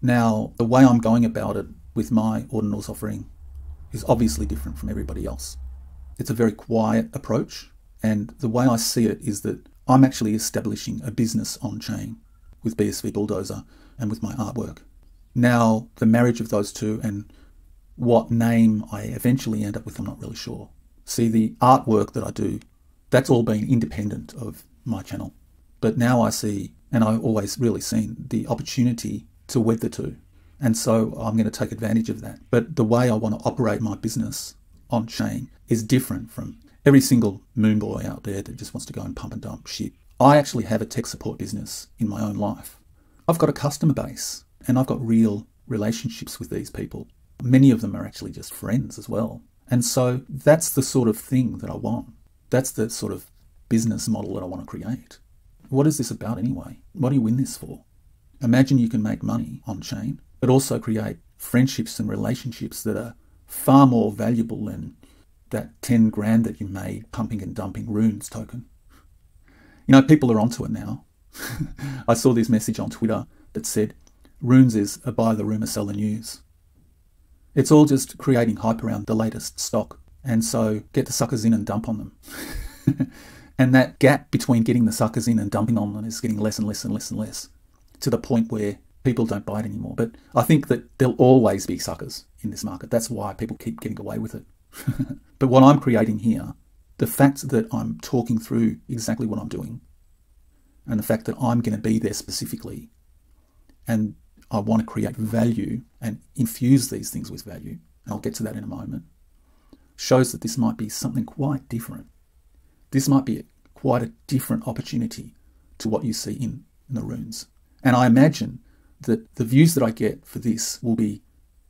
Now, the way I'm going about it with my Ordinals offering is obviously different from everybody else. It's a very quiet approach, and the way I see it is that I'm actually establishing a business on chain with BSV Bulldozer and with my artwork. Now, the marriage of those two and what name I eventually end up with, I'm not really sure. See, the artwork that I do, that's all been independent of my channel. But now I see, and I've always really seen, the opportunity to wed the two. And so I'm going to take advantage of that. But the way I want to operate my business on chain is different from every single moon boy out there that just wants to go and pump and dump shit. I actually have a tech support business in my own life. I've got a customer base and I've got real relationships with these people. Many of them are actually just friends as well. And so that's the sort of thing that I want. That's the sort of business model that I want to create. What is this about anyway? What do you win this for? Imagine you can make money on chain, but also create friendships and relationships that are far more valuable than that 10 grand that you made pumping and dumping runes token. You know, people are onto it now. I saw this message on Twitter that said, runes is a buy the rumour, sell the news. It's all just creating hype around the latest stock. And so get the suckers in and dump on them. And that gap between getting the suckers in and dumping on them is getting less and less and less and less, to the point where people don't buy it anymore. But I think that there'll always be suckers in this market. That's why people keep getting away with it. But what I'm creating here, the fact that I'm talking through exactly what I'm doing, and the fact that I'm going to be there specifically, and I want to create value and infuse these things with value, and I'll get to that in a moment, shows that this might be something quite different. This might be quite a different opportunity to what you see in the runes. And I imagine that the views that I get for this will be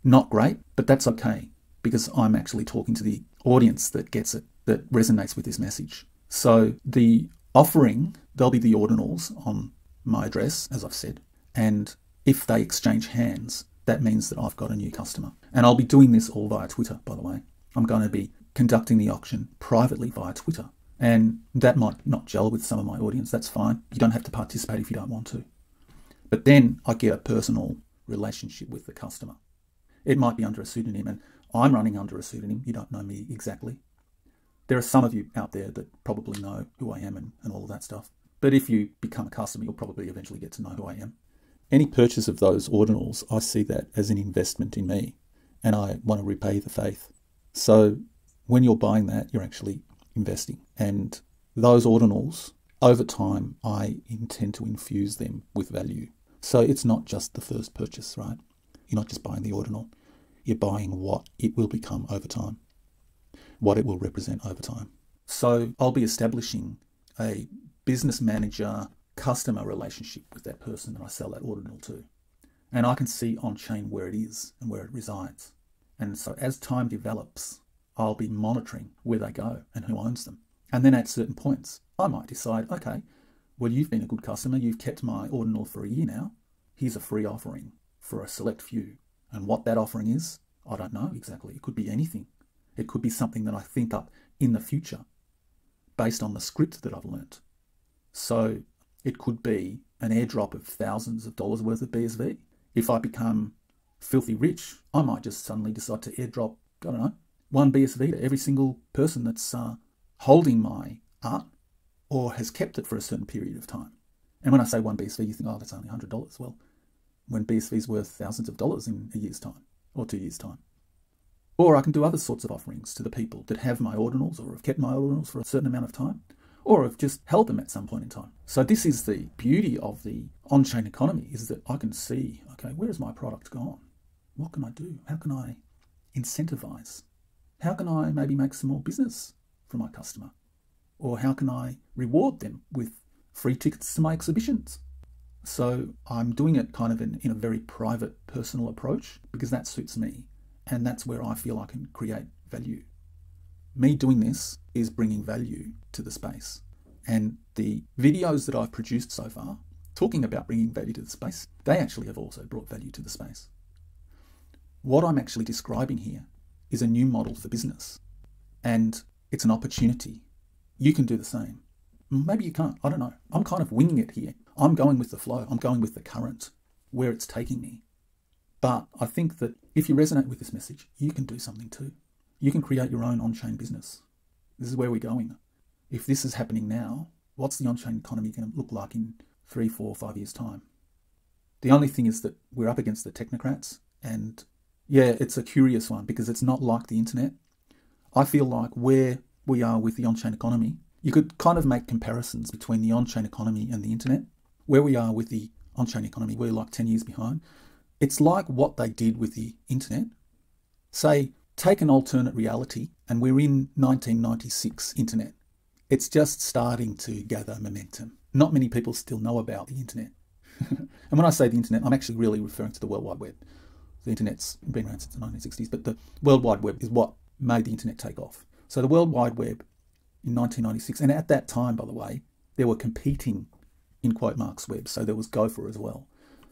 not great, but that's okay, because I'm actually talking to the audience that gets it, that resonates with this message. So the offering, there'll be the ordinals on my address, as I've said, and if they exchange hands, that means that I've got a new customer. And I'll be doing this all via Twitter, by the way. I'm going to be conducting the auction privately via Twitter. And that might not gel with some of my audience. That's fine. You don't have to participate if you don't want to. But then I get a personal relationship with the customer. It might be under a pseudonym, and I'm running under a pseudonym. You don't know me exactly. There are some of you out there that probably know who I am and all of that stuff. But if you become a customer, you'll probably eventually get to know who I am. Any purchase of those ordinals, I see that as an investment in me, and I want to repay the faith. So when you're buying that, you're actually investing. And those ordinals, over time, I intend to infuse them with value. So it's not just the first purchase, right? You're not just buying the ordinal. You're buying what it will become over time, what it will represent over time. So I'll be establishing a business manager customer relationship with that person that I sell that ordinal to. And I can see on chain where it is and where it resides. And so as time develops, I'll be monitoring where they go and who owns them. And then at certain points, I might decide, okay, well, you've been a good customer. You've kept my ordinal for a year now. Here's a free offering for a select few. And what that offering is, I don't know exactly. It could be anything. It could be something that I think up in the future based on the script that I've learnt. So it could be an airdrop of thousands of dollars worth of BSV. If I become filthy rich, I might just suddenly decide to airdrop, I don't know, 1 BSV to every single person that's holding my art or has kept it for a certain period of time. And when I say 1 BSV, you think, oh, that's only $100. Well, when BSV is worth thousands of dollars in a year's time or 2 years' time. Or I can do other sorts of offerings to the people that have my ordinals or have kept my ordinals for a certain amount of time, or have just held them at some point in time. So this is the beauty of the on-chain economy, is that I can see, okay, where has my product gone? What can I do? How can I incentivize? How can I maybe make some more business for my customer? Or how can I reward them with free tickets to my exhibitions? So I'm doing it kind of in a very private, personal approach, because that suits me. And that's where I feel I can create value. Me doing this is bringing value to the space. And the videos that I've produced so far, talking about bringing value to the space, they actually have also brought value to the space. What I'm actually describing here is a new model for business. And it's an opportunity. You can do the same. Maybe you can't, I don't know. I'm kind of winging it here. I'm going with the flow. I'm going with the current, where it's taking me. But I think that if you resonate with this message, you can do something too. You can create your own on-chain business. This is where we're going. If this is happening now, what's the on-chain economy going to look like in 3, 4, 5 years' time? The only thing is that we're up against the technocrats, and yeah, it's a curious one because it's not like the internet. I feel like where we are with the on-chain economy, you could kind of make comparisons between the on-chain economy and the internet. Where we are with the on-chain economy, we're like 10 years behind. It's like what they did with the internet. Say, take an alternate reality, and we're in 1996 internet. It's just starting to gather momentum. Not many people still know about the internet. And when I say the internet, I'm actually really referring to the World Wide Web. The internet's been around since the 1960s, but the World Wide Web is what made the internet take off. So the World Wide Web in 1996, and at that time, by the way, there were competing, in quote marks, webs. So there was Gopher as well.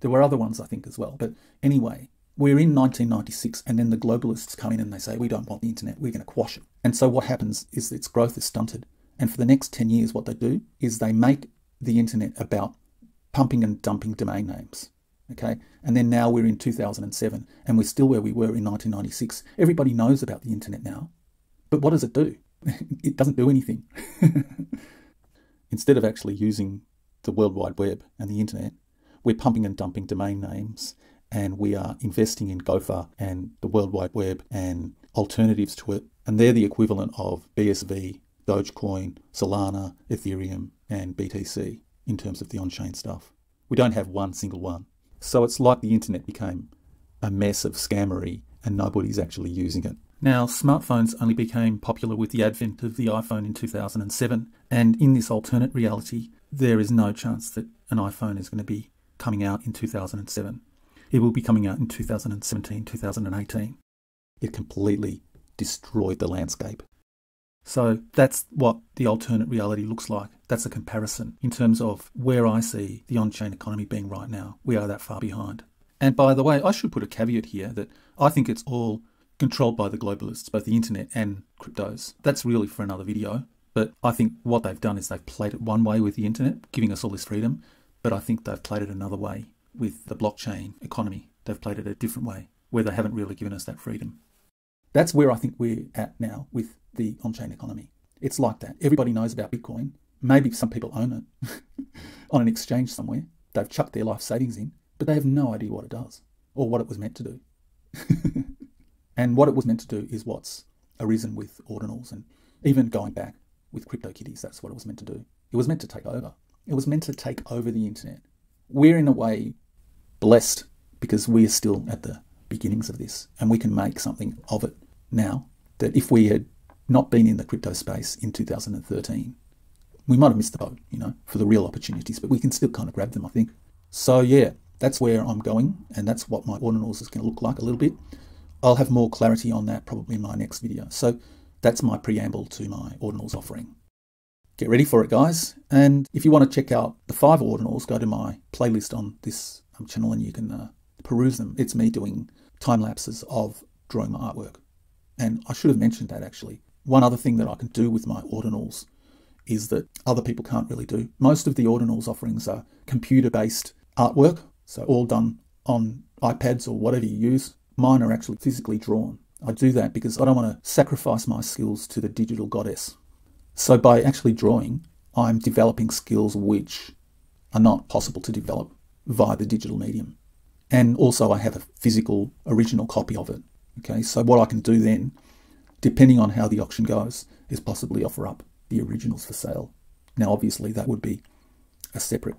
There were other ones, I think, as well. But anyway, we're in 1996, and then the globalists come in and they say, we don't want the internet, we're going to quash it. And so what happens is its growth is stunted. And for the next 10 years, what they do is they make the internet about pumping and dumping domain names. Okay, and then now we're in 2007, and we're still where we were in 1996. Everybody knows about the internet now, but what does it do? It doesn't do anything. Instead of actually using the World Wide Web and the internet, we're pumping and dumping domain names, and we are investing in Gopher and the World Wide Web and alternatives to it, and they're the equivalent of BSV, Dogecoin, Solana, Ethereum, and BTC in terms of the on-chain stuff. We don't have one single one. So it's like the internet became a mess of scammery and nobody's actually using it. Now, smartphones only became popular with the advent of the iPhone in 2007. And in this alternate reality, there is no chance that an iPhone is going to be coming out in 2007. It will be coming out in 2017, 2018. It completely destroyed the landscape. So that's what the alternate reality looks like. That's a comparison in terms of where I see the on-chain economy being right now. We are that far behind. And by the way, I should put a caveat here that I think it's all controlled by the globalists, both the internet and cryptos. That's really for another video. But I think what they've done is they've played it one way with the internet, giving us all this freedom. But I think they've played it another way with the blockchain economy. They've played it a different way where they haven't really given us that freedom. That's where I think we're at now with the on-chain economy. It's like that. Everybody knows about Bitcoin. Maybe some people own it on an exchange somewhere. They've chucked their life savings in, but they have no idea what it does or what it was meant to do. And what it was meant to do is what's arisen with Ordinals, and even going back with CryptoKitties, that's what it was meant to do. It was meant to take over. It was meant to take over the internet. We're in a way blessed because we're still at the beginnings of this, and we can make something of it now that if we had not been in the crypto space in 2013, we might have missed the boat, for the real opportunities, but we can still kind of grab them, I think. So yeah, that's where I'm going, and that's what my Ordinals is going to look like a little bit. I'll have more clarity on that probably in my next video. So that's my preamble to my Ordinals offering. Get ready for it, guys. And if you want to check out the 5 Ordinals, go to my playlist on this channel and you can peruse them. It's me doing time lapses of drawing my artwork. And I should have mentioned that actually. One other thing that I can do with my Ordinals is that other people can't really do. Most of the Ordinals offerings are computer-based artwork, so all done on iPads or whatever you use. Mine are actually physically drawn. I do that because I don't want to sacrifice my skills to the digital goddess. So by actually drawing, I'm developing skills which are not possible to develop via the digital medium. And also I have a physical original copy of it. Okay, so what I can do then, depending on how the auction goes, is possibly offer up the originals for sale. Now, obviously, that would be a separate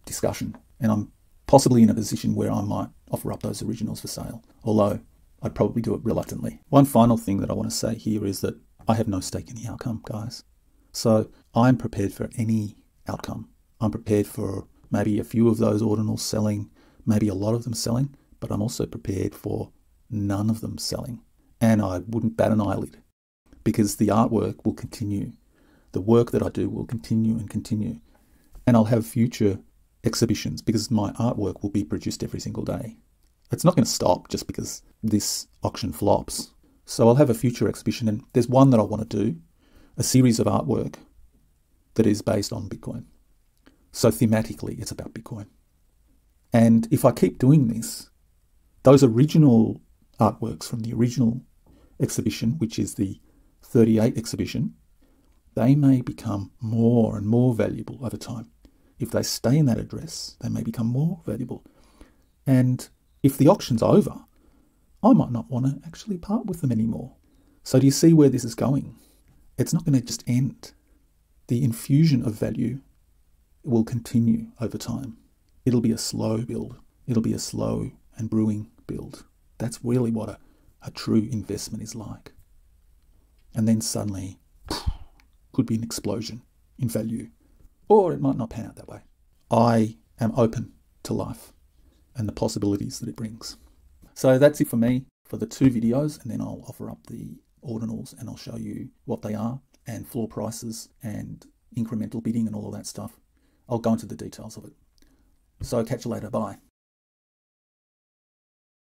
discussion, and I'm possibly in a position where I might offer up those originals for sale, although I'd probably do it reluctantly. One final thing that I want to say here is that I have no stake in the outcome, guys. So I'm prepared for any outcome. I'm prepared for maybe a few of those Ordinals selling, maybe a lot of them selling, but I'm also prepared for none of them selling. And I wouldn't bat an eyelid because the artwork will continue. The work that I do will continue and continue. And I'll have future exhibitions because my artwork will be produced every single day. It's not going to stop just because this auction flops. So I'll have a future exhibition, and there's one that I want to do, a series of artwork that is based on Bitcoin. So thematically, it's about Bitcoin. And if I keep doing this, those original artworks from the original exhibition, which is the 38 exhibition, they may become more and more valuable over time. If they stay in that address, they may become more valuable. And if the auction's over, I might not want to actually part with them anymore. So do you see where this is going? It's not going to just end. The infusion of value will continue over time. It'll be a slow build. It'll be a slow and brewing build. That's really what a true investment is like. And then suddenly, could be an explosion in value. Or it might not pan out that way. I am open to life and the possibilities that it brings. So that's it for me for the 2 videos, and then I'll offer up the ordinals and I'll show you what they are and floor prices and incremental bidding and all of that stuff. I'll go into the details of it. So catch you later. Bye.